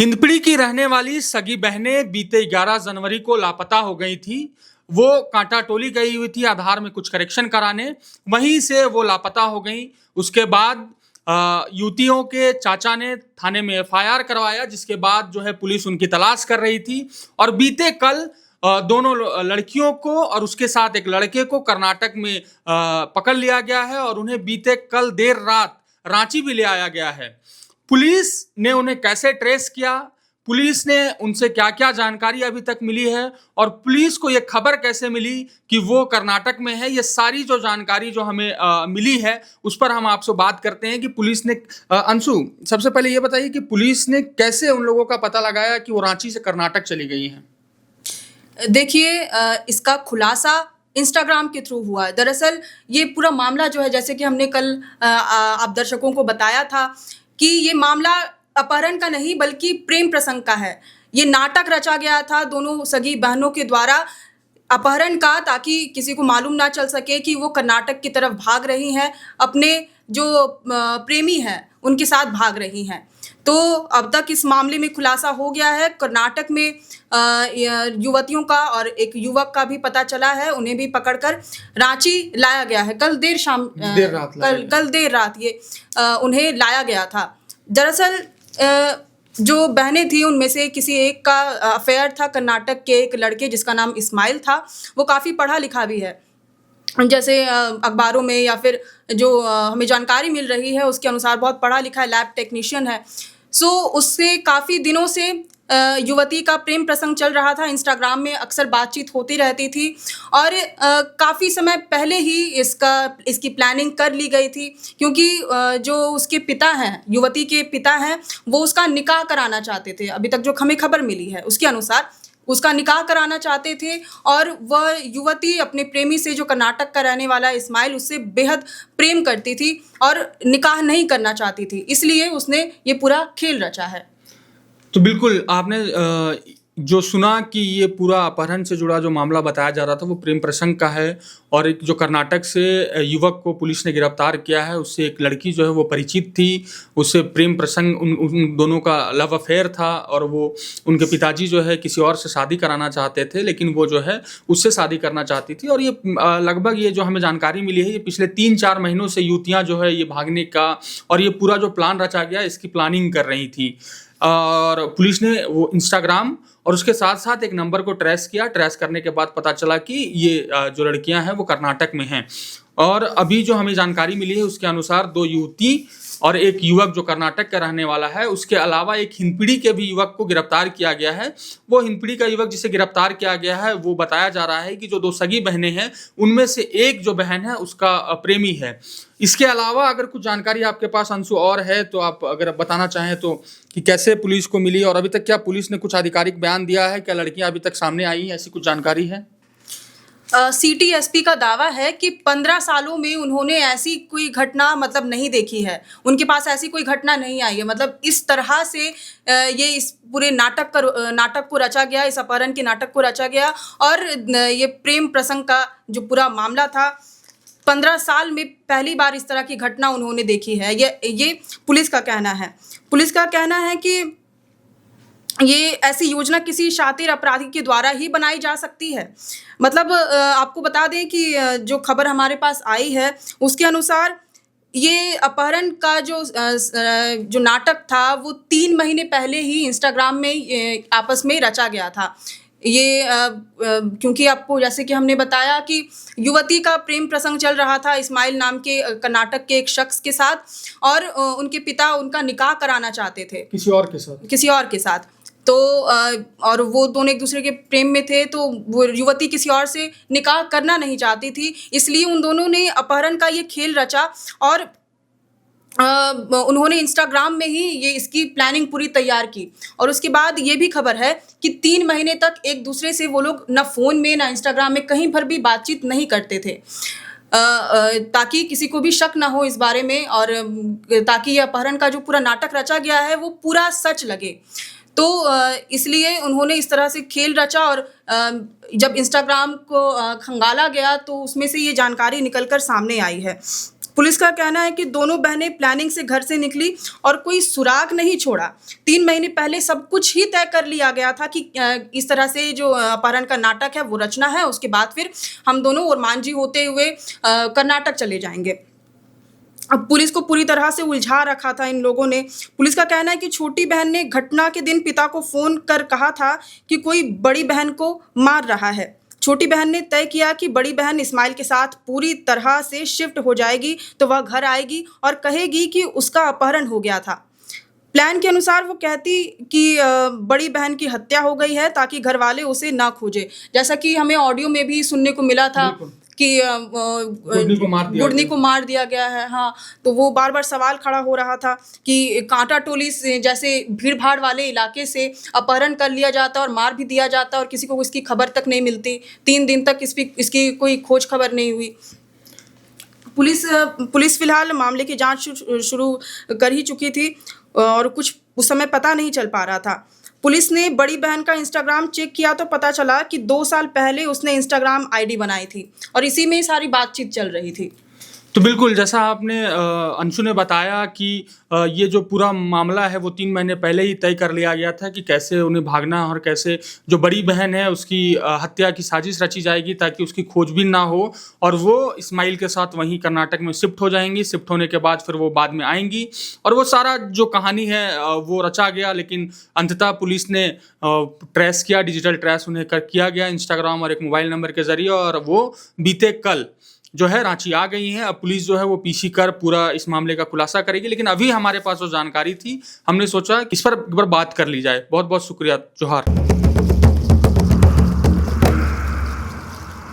हिंदपीढ़ी की रहने वाली सगी बहनें बीते 11 जनवरी को लापता हो गई थी। वो कांटा टोली गई हुई थी आधार में कुछ करेक्शन कराने, वहीं से वो लापता हो गई। उसके बाद युवतियों के चाचा ने थाने में एफआईआर करवाया, जिसके बाद जो है पुलिस उनकी तलाश कर रही थी। और बीते कल दोनों लड़कियों को और उसके साथ एक लड़के को कर्नाटक में पकड़ लिया गया है और उन्हें बीते कल देर रात रांची भी ले आया गया है। पुलिस ने उन्हें कैसे ट्रेस किया, पुलिस ने उनसे क्या-क्या जानकारी अभी तक मिली है और पुलिस को ये खबर कैसे मिली कि वो कर्नाटक में है, ये सारी जो जानकारी जो हमें मिली है, उस पर हम आपसे बात करते हैं कि पुलिस ने अंशु, सबसे पहले ये बताइए कि पुलिस ने कैसे उन लोगों का पता लगाया कि वो रांची से कर्नाटक चली गई हैं? देखिए इसका खुलासा इंस्टाग्राम के थ्रू हुआ है। दरअसल ये पूरा मामला जो है, जैसे कि हमने कल आप दर्शकों को बताया था कि ये मामला अपहरण का नहीं बल्कि प्रेम प्रसंग का है। ये नाटक रचा गया था दोनों सगी बहनों के द्वारा अपहरण का, ताकि किसी को मालूम ना चल सके कि वो कर्नाटक की तरफ भाग रही हैं, अपने जो प्रेमी हैं उनके साथ भाग रही हैं। तो अब तक इस मामले में खुलासा हो गया है। कर्नाटक में युवतियों का और एक युवक का भी पता चला है, उन्हें भी पकड़कर रांची लाया गया है। कल देर रात ये उन्हें लाया गया था। दरअसल जो बहनें थी उनमें से किसी एक का अफेयर था कर्नाटक के एक लड़के जिसका नाम इस्माइल था। वो काफ़ी पढ़ा लिखा भी है, जैसे अखबारों में या फिर जो हमें जानकारी मिल रही है उसके अनुसार बहुत पढ़ा लिखा है, लैब टेक्नीशियन है। सो उससे काफ़ी दिनों से युवती का प्रेम प्रसंग चल रहा था। इंस्टाग्राम में अक्सर बातचीत होती रहती थी और काफ़ी समय पहले ही इसकी प्लानिंग कर ली गई थी, क्योंकि जो उसके पिता हैं, युवती के पिता हैं, वो उसका निकाह कराना चाहते थे। अभी तक जो हमें खबर मिली है उसके अनुसार उसका निकाह कराना चाहते थे और वह युवती अपने प्रेमी से, जो कर्नाटक का रहने वाला इस्माइल, उससे बेहद प्रेम करती थी और निकाह नहीं करना चाहती थी। इसलिए उसने ये पूरा खेल रचा है। तो बिल्कुल आपने जो सुना कि ये पूरा अपहरण से जुड़ा जो मामला बताया जा रहा था वो प्रेम प्रसंग का है और एक जो कर्नाटक से युवक को पुलिस ने गिरफ्तार किया है, उससे एक लड़की जो है वो परिचित थी, उससे प्रेम प्रसंग उन दोनों का लव अफेयर था और वो उनके पिताजी जो है किसी और से शादी कराना चाहते थे, लेकिन वो जो है उससे शादी करना चाहती थी। और ये लगभग ये जो हमें जानकारी मिली है, ये पिछले 3-4 महीनों से युवतियाँ जो है ये भागने का और ये पूरा जो प्लान रचा गया इसकी प्लानिंग कर रही थी। और पुलिस ने वो इंस्टाग्राम और उसके साथ-साथ एक नंबर को ट्रेस किया। ट्रेस करने के बाद पता चला कि ये जो लड़कियां हैं वो कर्नाटक में हैं। और अभी जो हमें जानकारी मिली है उसके अनुसार 2 युवती और एक युवक जो कर्नाटक का रहने वाला है, उसके अलावा एक हिंदपीढ़ी के भी युवक को गिरफ्तार किया गया है। वो हिंदपीढ़ी का युवक जिसे गिरफ्तार किया गया है, वो बताया जा रहा है कि जो 2 सगी बहनें हैं, उनमें से एक जो बहन है उसका प्रेमी है। इसके अलावा अगर कुछ जानकारी आपके पास अंशु और है तो आप अगर बताना चाहें तो, कि कैसे पुलिस को मिली और अभी तक क्या पुलिस ने कुछ आधिकारिक बयान दिया है? क्या लड़कियां अभी तक सामने आई हैं? ऐसी कुछ जानकारी है? सिटी एसपी का दावा है कि 15 सालों में उन्होंने ऐसी कोई घटना मतलब नहीं देखी है। उनके पास ऐसी कोई घटना नहीं आई है। मतलब इस तरह से ये इस पूरे नाटक को रचा गया, इस अपहरण के नाटक को रचा गया और ये प्रेम प्रसंग का जो पूरा मामला था, 15 साल में पहली बार इस तरह की घटना उन्होंने देखी है। ये पुलिस का कहना है। पुलिस का कहना है कि ये ऐसी योजना किसी शातिर अपराधी के द्वारा ही बनाई जा सकती है। मतलब आपको बता दें कि जो खबर हमारे पास आई है उसके अनुसार ये अपहरण का जो नाटक था वो 3 महीने पहले ही इंस्टाग्राम में आपस में रचा गया था। ये क्योंकि आपको जैसे कि हमने बताया कि युवती का प्रेम प्रसंग चल रहा था इस्माइल नाम के कर्नाटक के एक शख्स के साथ और उनके पिता उनका निकाह कराना चाहते थे किसी और के साथ। तो और वो दोनों एक दूसरे के प्रेम में थे, तो वो युवती किसी और से निकाह करना नहीं चाहती थी, इसलिए उन दोनों ने अपहरण का ये खेल रचा और उन्होंने इंस्टाग्राम में ही ये इसकी प्लानिंग पूरी तैयार की। और उसके बाद ये भी खबर है कि 3 महीने तक एक दूसरे से वो लोग ना फ़ोन में ना इंस्टाग्राम में कहीं पर भी बातचीत नहीं करते थे, ताकि किसी को भी शक ना हो इस बारे में और ताकि ये अपहरण का जो पूरा नाटक रचा गया है वो पूरा सच लगे। तो इसलिए उन्होंने इस तरह से खेल रचा और जब इंस्टाग्राम को खंगाला गया तो उसमें से ये जानकारी निकल कर सामने आई है। पुलिस का कहना है कि दोनों बहनें प्लानिंग से घर से निकली और कोई सुराग नहीं छोड़ा। 3 महीने पहले सब कुछ ही तय कर लिया गया था कि इस तरह से जो अपहरण का नाटक है वो रचना है, उसके बाद फिर हम दोनों ओरमांझी होते हुए कर्नाटक चले जाएंगे। अब पुलिस को पूरी तरह से उलझा रखा था इन लोगों ने। पुलिस का कहना है कि छोटी बहन ने घटना के दिन पिता को फ़ोन कर कहा था कि कोई बड़ी बहन को मार रहा है। छोटी बहन ने तय किया कि बड़ी बहन इस्माइल के साथ पूरी तरह से शिफ्ट हो जाएगी तो वह घर आएगी और कहेगी कि उसका अपहरण हो गया था। प्लान के अनुसार वो कहती कि बड़ी बहन की हत्या हो गई है ताकि घर वाले उसे ना खोजे। जैसा कि हमें ऑडियो में भी सुनने को मिला था कि गुडनी को मार दिया गया है। हाँ, तो वो बार बार सवाल खड़ा हो रहा था कि कांटा टोली से जैसे भीड़ भाड़ वाले इलाके से अपहरण कर लिया जाता और मार भी दिया जाता और किसी को इसकी खबर तक नहीं मिलती। 3 दिन तक इसकी कोई खोज खबर नहीं हुई। पुलिस फिलहाल मामले की जांच शुरू कर ही चुकी थी और कुछ उस समय पता नहीं चल पा रहा था। पुलिस ने बड़ी बहन का इंस्टाग्राम चेक किया तो पता चला कि 2 साल पहले उसने इंस्टाग्राम आईडी बनाई थी और इसी में ही सारी बातचीत चल रही थी। तो बिल्कुल जैसा आपने अंशु ने बताया कि ये जो पूरा मामला है वो 3 महीने पहले ही तय कर लिया गया था कि कैसे उन्हें भागना और कैसे जो बड़ी बहन है उसकी हत्या की साजिश रची जाएगी ताकि उसकी खोजबीन ना हो और वो इस्माइल के साथ वहीं कर्नाटक में शिफ्ट हो जाएंगी। शिफ्ट होने के बाद फिर वो बाद में आएंगी और वो सारा जो कहानी है वो रचा गया। लेकिन अंततः पुलिस ने ट्रेस किया, डिजिटल ट्रेस उन्हें किया गया इंस्टाग्राम और एक मोबाइल नंबर के ज़रिए और वो बीते कल जो है रांची आ गई हैं। अब पुलिस जो है वो पीछी कर पूरा इस मामले का खुलासा करेगी। लेकिन अभी हमारे पास जो जानकारी थी हमने सोचा इस पर एक बार बात कर ली जाए। बहुत बहुत शुक्रिया। जोहार।